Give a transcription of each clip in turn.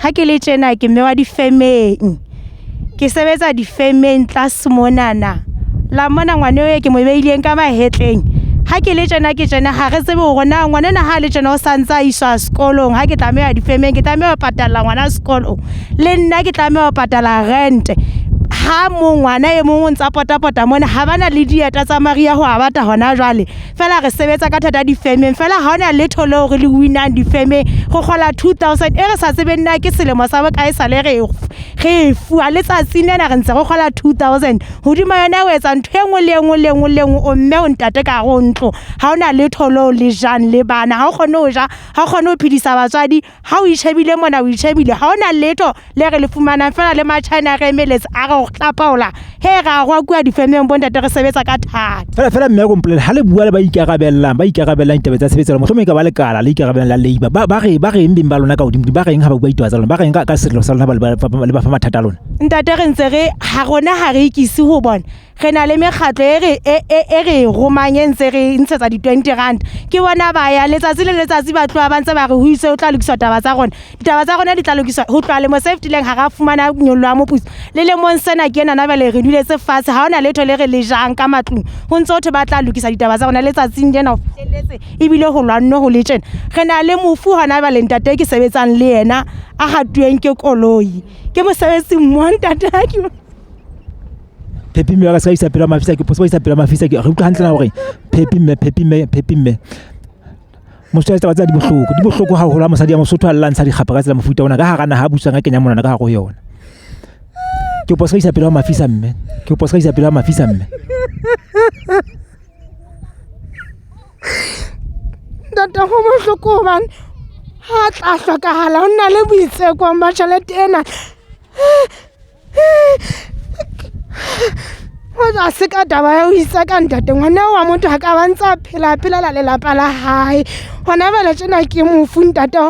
ha ke le tjena ke mme wa difemeng ke sebetsa difemeng tlase monana la mona ngwane o ke mo beileng ka mahetleng ha ke le tjena ke tjena ha re tsebe hore na ngwana ha le tjena o santsa iswa sekolong ha ke tlameha difemeng ke tlameha ho patala ngwana sekolong le nna ke tlameha ho patala rent ha ngwana e mong o ntsa pota mona ha bana le dieta tsa Maria ho abata hona jwale fela re sebetsa ka thata difemeng fela ha hona letho leo re le winang difemeng go kgola 2000 re sa tsebe nna ke selemo sa bokae sa le re fua letsatsi nena re ntse go kgola 2000 hodima yona o etsa ntho engwe le engwe o mme o ntate ka go ntlo ha hona letho leo le jang le bana ha o kgone ho ja ha o kgone ho phedisa batswadi ha o itshebile mona o itshebile ha hona letho le re le fumanang fela le matjhana re emeletse a re tlapaola he ra go kwa difemeng bo ntate re sebetsa ka thata fela mme go mpolele ha le bua le ba ikarabellang taba tsa sebetsa mohlomong ka ba le kala le ikarabellang la labor ba re mbing ba lona ka hodimo ba reng ha ba bua itwa tsa lona ba reng ka setlo sa lona le ba fa mathata lona ntate re ntse re ha rona ha re ikisi ho bona re na le mekgatlo e re romanye ntse re ntshetsa di 20 rand ke bona ba ya letsatsi le letsatsi ba tloa ba ntse ba re ho ise o tla lokiswa taba tsa rona ditaba tsa rona di tla lokiswa ho tloa le mo safety leng ha ra fumana nyollo ya moputso le mong sena ke ena na ba le re duletse fatshe ha hona letho le re le jang ka matlung ho ntse o the ba tla lokisa ditaba tsa rona letsatsing jena ho fihlelletse ebile ho lwanno ho le tjena re na le mofu hona ba le ntate ke sebetsang le yena a hatueng ke koloi ke mosebetsi mmo ntate ha ke Pepi me ka sa pela mafisa ke poso ba isa pela mafisa ke re utlwa hantle na hore pepi me mo tsa tsa di bohloko ha ho la mosadi ya Mosotho a llantsha di khapa ka tsela mofuta ona ka ha kana ha busang ka kenya mona ka ha go yona ke poso isa pela mafisa mme data ho bohloko ban ha tla hlokahala ho nna le boitseko ba tjhelete ena Wala seka taba ya ho isa ka ntate ngwana wa motho ha ka bantsa phela la lelapa la hae hona bale tjena ke mofu ntate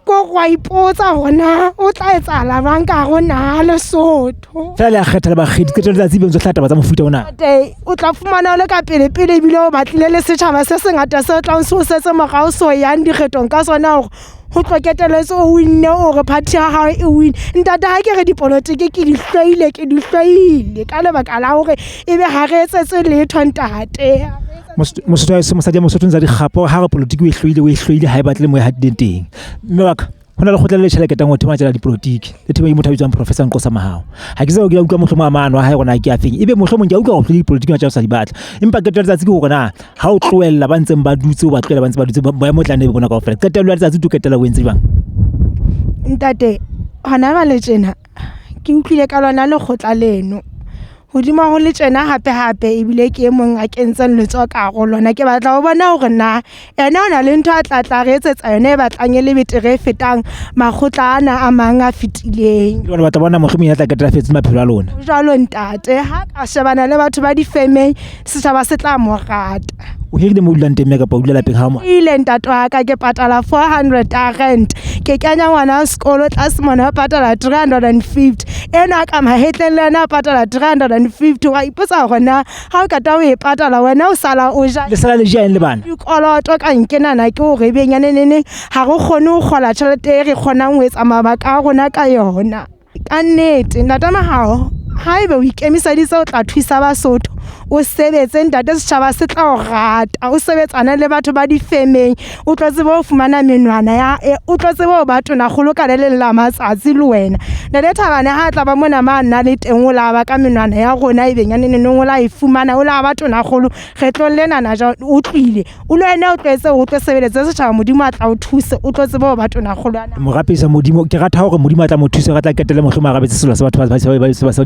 ko go ipotsa hona o tla etsala bang ka gona le Lesotho fela ya kgetha le ba khedi ke tla tsebe ntse tla taba tsa mofuta ona o tla fumana le ka pele bile o batlile le setjhaba se sengata se tla o setse mogao so yang dikgetong ka sona hore ho tloketeletse o winne hore party ya hao e win ntate ha ke re dipolotiki ke di hlwaile ka lebaka la hore ebe ha re etsetse letho ntate mosadi ya Mosotho ntsa di kgapo ha re politiki o e hlwaile ha e batle mo ya teng mme waka hona le khotla le tšhelete tang o thema tsela dipolotiki le thema motho a bitswang professor Nkosa Mahao ha ke tseo ke utlwa mohlomong a maano a hae gona ke a feng ebe mohlomong ke utlwa go dipolotiki wa tsa sa di batla empa ke tla tsatsi ke go na ha o tloella ba ntseng ba dutse o ba tloela ba ntse ba dutse ba mo tla ne bona ka ofela qetelo ya tsatsi tu ketela o entse bang ntate hana ba le tjena ke utlwile ka lona le khotla leno hodima ho le tjena hape ebile ke mong a kentseng letso ka go lona ke batla ho bona hore na ena ona le ntho a tla re etsetsa yona e batlang le betere fetang makgotla ana a mang a fitileng le bona batla bona mohlomong ya tla ketela fetse maphelo a lona jwalo ntate ha ka shebana le batho ba difemeng setjhaba se tla mo rata o hirile mo dulante mme ka pa ulela lapeng ha mo ile ntate wa ka ke patala 400 rand ke kenya ngwana sekolo tlase mona patala 350 ena ka mahetleng le na patala 350 wa ipotsa gona ha o ka ta o e patala wena o sala o ja le sala le jang le bana dikoloto ka nkena na ke o re benyane nene ha go kgone ho kgola tšhelete re kgonang ho etsa mabaka a rona ka yona ka nnete ntate Mahao ha ebe o ikemiseditse o tla thusa Basotho o sebetse ntate setjhaba se tla o rata o sebetsana le batho ba difemeng o tlo tseba o fumana menwana ya o tlo tseba o batho na kholo ka le la matsatsi le wena le thabane ha tla ba mona ma nna le teng o la ba ka menwana ya rona e benyane ne o la e fumana o la batho na kholo kgetlo lena na ja o tlile o le ene o tletse o tlo sebeletse setjhaba modimo a tla o thuse o tlo tseba o batho na kholo ana mo rapisa modimo ke rata hore modimo a tla mo thusa ga tla ketele mohloma ga betse selo sa batho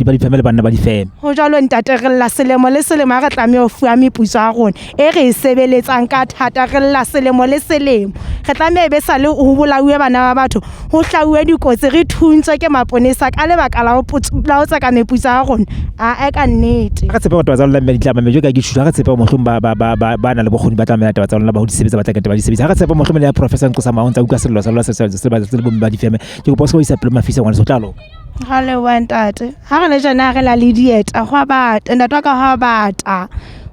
ba di family banna ba di feme ho jalo ntate re la selemo le selemo ga tlameha o fuwa meputso a rona e re e sebeletsang ka thata re la selemo le selemo re tlameha be sa le ho bolauwe bana ba batho ho hlauwe dikotsi re thuntswe ke maponesa ka lebaka la o tsaka meputso a rona a ka nnete ga tsepa batho ba tsa lona ditlama me jo ka ke shuta ga tsepa mohlomong ba na le bokgoni ba tlamela taba tsa lona ba ho di sebetsa ba tla ka taba di sebetsa ga tsepa mohlomong ya professor Nkosa Mahao tsa utlwa sello sa lona se ba bo di feme ke go posa go isa pele mafisa ngwana so tlalo Hale wa ntate ha re le jana re la le dieta go bata ntate ka ha bata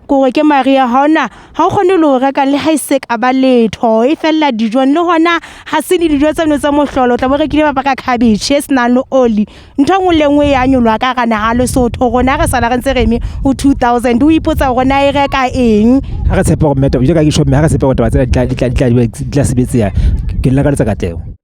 gore ke Maria ha o kgone le ho reka le ha se ka ba letho e fella dijong le hona ha se di dijo tseno tsa mohlolo tla bo rekile ba ka cabbage e sna le oli ntho ngwe le ngwe ya nyolwa ka kana ha le sotho rona re sala re ntse re eme o 2000 o ipotsa rona e reka eng ha re tshepa gore meta o ka ke shop me ha re tshepa gore taba tsa di tla sebetsa ke nna ka letsa ka teo.